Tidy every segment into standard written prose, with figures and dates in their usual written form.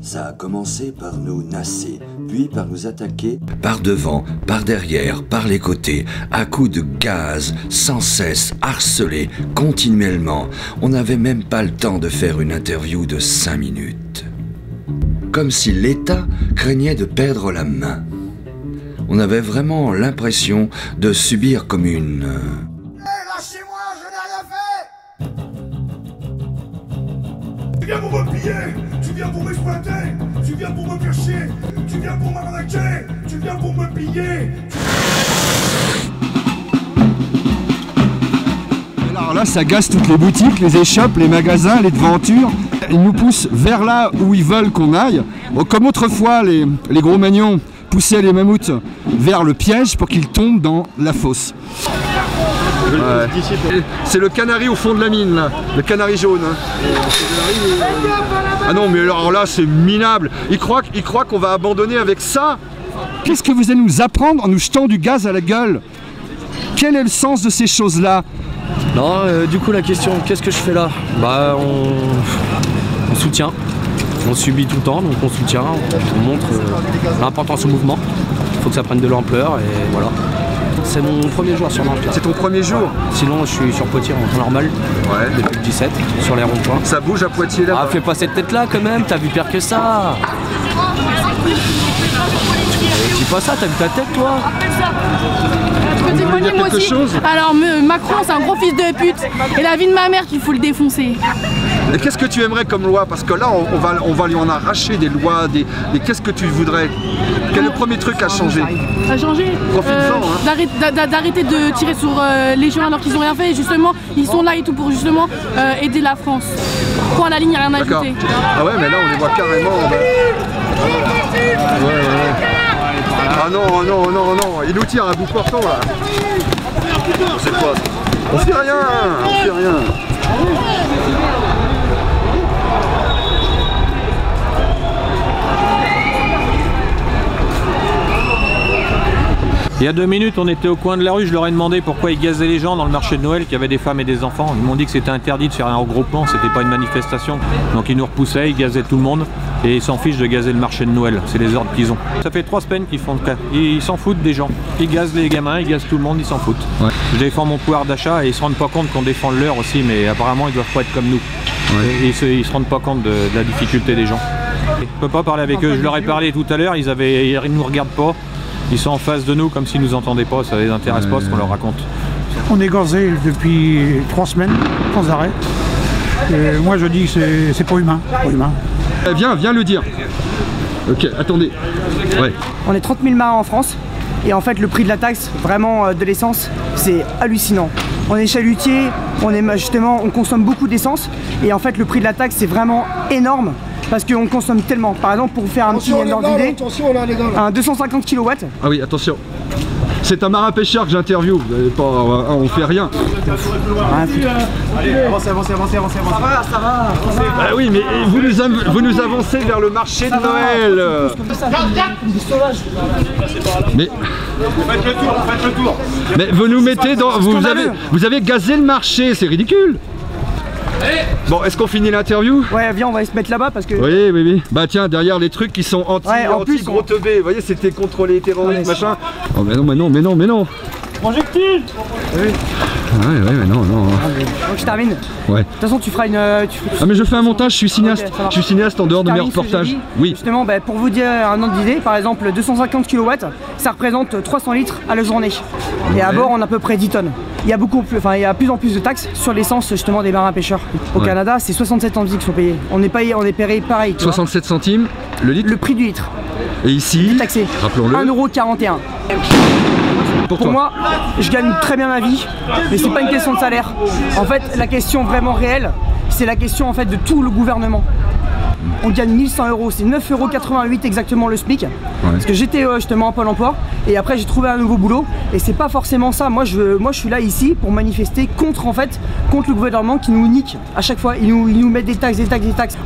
Ça a commencé par nous nasser, puis par nous attaquer par devant, par derrière, par les côtés, à coups de gaz, sans cesse, harcelés, continuellement. On n'avait même pas le temps de faire une interview de 5 minutes. Comme si l'État craignait de perdre la main. On avait vraiment l'impression de subir comme une... Lâchez-moi, je n'ai rien fait! Tu viens pour me piller! Tu viens pour m'exploiter! Tu viens pour me faire chier! Tu viens pour m'arnaquer! Tu viens pour me piller! Alors là, ça gaze toutes les boutiques, les échoppes, les magasins, les devantures. Ils nous poussent vers là où ils veulent qu'on aille. Bon, comme autrefois, les gros magnons poussaient les mammouths vers le piège pour qu'ils tombent dans la fosse. Ouais. C'est le canari au fond de la mine, là. Le canari jaune. Hein. Ah non, mais alors là, c'est minable. Ils croient qu'on va abandonner avec ça. Qu'est-ce que vous allez nous apprendre en nous jetant du gaz à la gueule? Quel est le sens de ces choses-là? Non, du coup la question, qu'est-ce que je fais là? Bah on soutient, on subit tout le temps, donc on soutient, on montre l'importance au mouvement, il faut que ça prenne de l'ampleur et voilà. C'est mon premier jour sur Nantes. C'est ton premier jour? Sinon je suis sur Poitiers en temps normal, ouais. Depuis le 17, sur les ronds-points. Ça bouge à Poitiers là? Ah, fais pas cette tête là quand même, t'as vu pire que ça. Dis pas ça, t'as vu ta tête toi? Moi aussi. Alors Macron c'est un gros fils de pute et la vie de ma mère qu'il faut le défoncer. Et qu'est-ce que tu aimerais comme loi? Parce que là on va lui en arracher des lois, qu'est-ce que tu voudrais? Quel est le premier truc à changer? À changer d'arrêter de tirer sur les gens alors qu'ils n'ont rien fait et justement ils sont là et tout pour justement aider la France. Point à la ligne, il n'y a rien à ajouter. Ah ouais mais là on les voit carrément. Ouais. Ah non, il nous tire à bout portant là. C'est quoi? On fait rien. Il y a 2 minutes, on était au coin de la rue, je leur ai demandé pourquoi ils gazaient les gens dans le marché de Noël, qu'il y avait des femmes et des enfants. Ils m'ont dit que c'était interdit de faire un regroupement, c'était pas une manifestation. Donc ils nous repoussaient, ils gazaient tout le monde et ils s'en fichent de gazer le marché de Noël. C'est les ordres qu'ils ont. Ça fait 3 semaines qu'ils font le cas. Ils s'en foutent des gens. Ils gazent les gamins, ils gazent tout le monde, ils s'en foutent. Ouais. Je défends mon pouvoir d'achat et ils se rendent pas compte qu'on défend le leur aussi, mais apparemment ils doivent pas être comme nous. Ouais. Ils se rendent pas compte de la difficulté des gens. Je peux pas parler avec eux, je leur ai parlé tout à l'heure, ils nous regardent pas. Ils sont en face de nous comme s'ils nous entendaient pas, ça les intéresse pas ce qu'on leur raconte. On est gazé depuis 3 semaines, sans arrêt. Et moi je dis que c'est pas humain. Viens le dire. Ok, attendez. Ouais. On est 30 000 marins en France. Et en fait le prix de la taxe, vraiment de l'essence, c'est hallucinant. On est chalutier, on consomme beaucoup d'essence. Et en fait le prix de la taxe c'est vraiment énorme. Parce qu'on consomme tellement. Par exemple, pour faire un petit ordre d'idée, un 250 kW. Ah oui, attention. C'est un marin pêcheur que j'interviewe. On fait rien. Allez, avancez. Ça va. Ah oui, mais vous nous avancez vers le marché de Noël. Mais faites le tour. Mais vous nous mettez dans. Vous avez gazé le marché, c'est ridicule. Bon, est-ce qu'on finit l'interview? Ouais, viens, on va se mettre là-bas parce que... Oui. Bah tiens, derrière les trucs qui sont anti-gros teubés, vous voyez, c'était contre les terroristes, machin. Oh mais non. Projectile. Oui. Ouais, mais non. Donc je termine. Ouais. De toute façon, tu feras une... Ah mais je fais un montage, je suis cinéaste. Okay, je suis cinéaste en dehors de mes reportages. Oui. Justement, pour vous dire un ordre d'idée, par exemple, 250 kW, ça représente 300 litres à la journée. Ouais. Et à bord, on a à peu près 10 tonnes. Il y a plus en plus de taxes sur l'essence justement des marins pêcheurs. Au Canada, c'est 67 centimes qui sont payés. On est payé pareil. 67 centimes le litre? Le prix du litre. Et ici, taxé, rappelons-le, 1,41 €. Pour moi, je gagne très bien ma vie, mais c'est pas une question de salaire. En fait, la question vraiment réelle, c'est la question en fait de tout le gouvernement. On gagne 1100 €, c'est 9,88 € exactement le SMIC. Ouais. Parce que j'étais justement à Pôle emploi et après j'ai trouvé un nouveau boulot et c'est pas forcément ça. Moi je suis là ici pour manifester contre le gouvernement qui nous nique à chaque fois. Ils nous mettent des taxes.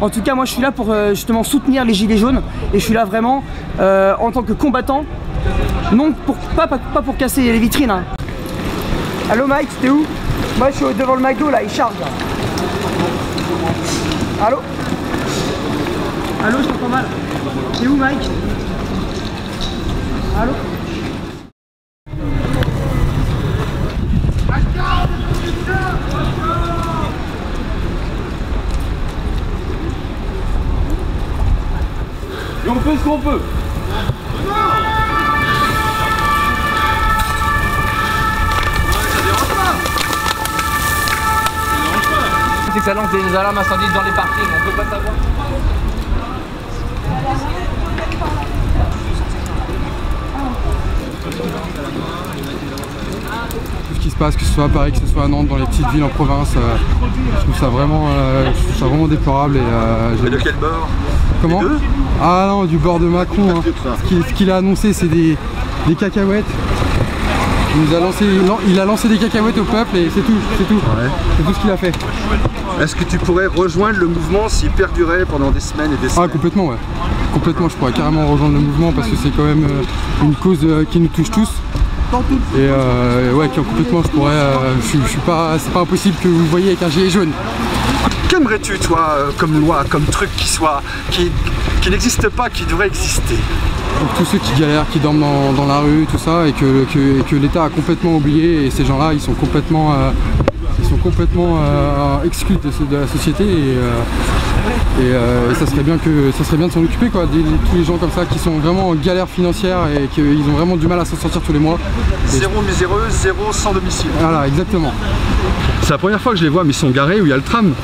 En tout cas moi je suis là pour justement soutenir les gilets jaunes et je suis là vraiment en tant que combattant, non pas pour casser les vitrines. Hein. Allô Mike, t'es où? Moi je suis devant le McDo là, il charge là. Allô? Allô, je t'entends mal. T'es où, Mike? Allô? Et on fait ce qu'on peut. C'est que ça lance des alarmes incendies dans les parkings, on peut pas savoir. Tout ce qui se passe, que ce soit à Paris, que ce soit à Nantes, dans les petites villes en province, je trouve ça vraiment déplorable. Et, de quel bord? Comment? Ah non, du bord de Macron. Hein. Ce qu'il a annoncé, c'est des cacahuètes. Il a lancé des cacahuètes au peuple et c'est tout. C'est tout ce qu'il a fait. Est-ce que tu pourrais rejoindre le mouvement s'il perdurait pendant des semaines et des semaines? Ah complètement, ouais. Complètement, je pourrais carrément rejoindre le mouvement parce que c'est quand même une cause qui nous touche tous. Et ouais, complètement, je pourrais. C'est pas impossible que vous le voyez avec un gilet jaune. Qu'aimerais-tu, toi, comme loi, comme truc qui n'existe pas, qui devrait exister? Pour tous ceux qui galèrent, qui dorment dans la rue, tout ça, et que l'État a complètement oublié, et ces gens-là, ils sont complètement exclus de la société, et ça serait bien de s'en occuper, quoi, tous les gens comme ça qui sont vraiment en galère financière et qu'ils ont vraiment du mal à s'en sortir tous les mois. Zéro miséreux, zéro sans domicile. Voilà, exactement. C'est la première fois que je les vois, mais ils sont garés où il y a le tram.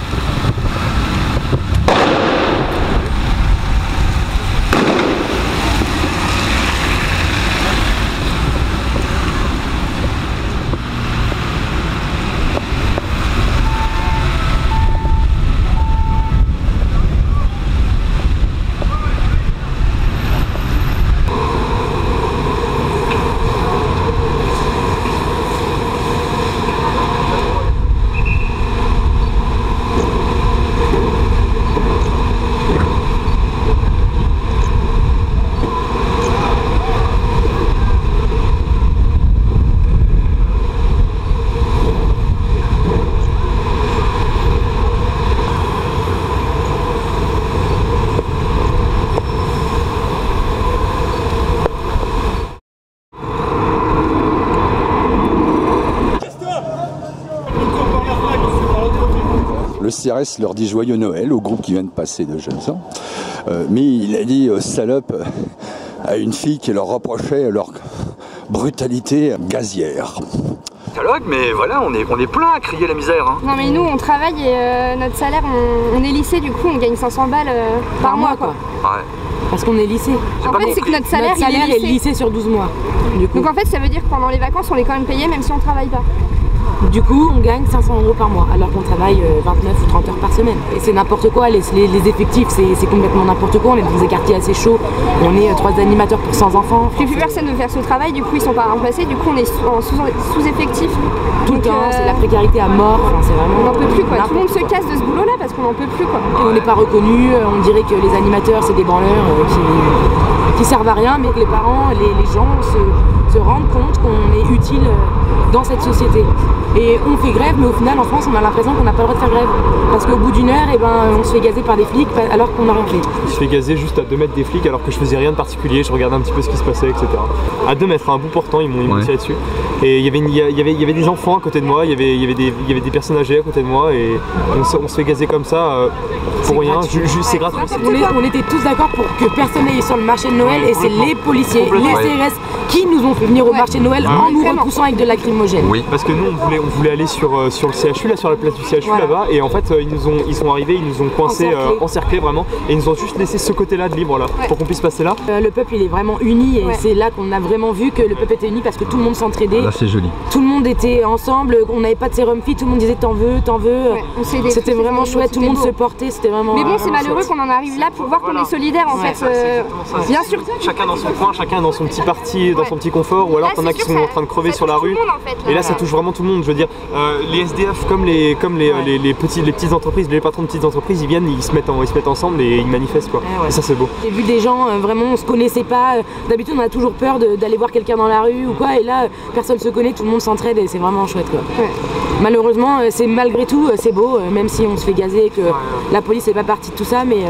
Le CRS leur dit joyeux Noël au groupe qui vient de passer de jeunes gens. Mais il a dit salope à une fille qui leur reprochait leur brutalité gazière. Dialogue, mais voilà, on est plein à crier la misère. Hein. Non mais nous on travaille et notre salaire, on est lycée, du coup on gagne 500 balles par mois quoi. Ouais. Parce qu'on est lycée. En fait c'est que notre salaire, est lycée sur 12 mois. Donc en fait ça veut dire que pendant les vacances on est quand même payé même si on travaille pas. Du coup, on gagne 500 € par mois, alors qu'on travaille 29 ou 30 heures par semaine. Et c'est n'importe quoi, les effectifs, c'est complètement n'importe quoi. On est dans des quartiers assez chauds, on est 3 animateurs pour 100 enfants. Plus personne ne veut faire ce travail, du coup ils sont pas remplacés, du coup on est sous-effectif. Tout le temps, c'est la précarité à mort, enfin, c'est vraiment... On n'en peut plus quoi, tout le monde se casse de ce boulot-là parce qu'on n'en peut plus quoi. Et on n'est pas reconnus, on dirait que les animateurs c'est des branleurs qui servent à rien, mais que les parents, les gens se rendent compte qu'on est utile dans cette société. Et on fait grève, mais au final en France on a l'impression qu'on n'a pas le droit de faire grève. Parce qu'au bout d'une heure, on se fait gazer par des flics alors qu'on n'a rien fait. Je me fais gazer juste à 2 mètres des flics alors que je faisais rien de particulier, je regardais un petit peu ce qui se passait, etc. À 2 mètres, à un bout portant, ils m'ont tiré dessus. Et il y avait des enfants à côté de moi, il y avait des personnes âgées à côté de moi et on se fait gazer comme ça pour rien, c'est gratuit. On était tous d'accord pour que personne n'aille sur le marché de Noël et c'est les policiers, les CRS qui nous ont fait venir au marché de Noël en nous repoussant avec de lacrymogène. Oui, parce que nous on voulait aller sur le CHU, là, sur la place du CHU là-bas, et en fait ils sont arrivés, ils nous ont coincés, encerclés vraiment, et ils nous ont juste laissé ce côté-là de libre là, pour qu'on puisse passer là. Le peuple il est vraiment uni et c'est là qu'on a vraiment vu que le peuple était uni parce que tout le monde s'entraidait. Là c'est joli. Tout le monde était ensemble, on n'avait pas de sérum fit, tout le monde disait t'en veux. C'était vraiment chouette, tout le monde se portait, c'était vraiment. Mais bon, c'est malheureux qu'on en arrive là pour voir qu'on est solidaire en fait. Bien sûr. Chacun dans son coin, chacun dans son petit parti, dans son petit confort, ou alors t'en as qui sont en train de crever sur la rue. Et là ça touche vraiment tout le monde, je veux dire, les SDF comme les petites entreprises, les patrons de petites entreprises, ils viennent, ils se mettent ensemble et ils manifestent quoi. Et ça c'est beau. J'ai vu des gens, vraiment on se connaissait pas, d'habitude on a toujours peur d'aller voir quelqu'un dans la rue ou quoi, et là personne se connaît, tout le monde s'entraide et c'est vraiment chouette quoi. Malheureusement, c'est malgré tout, c'est beau, même si on se fait gazer et que la police n'est pas partie de tout ça, mais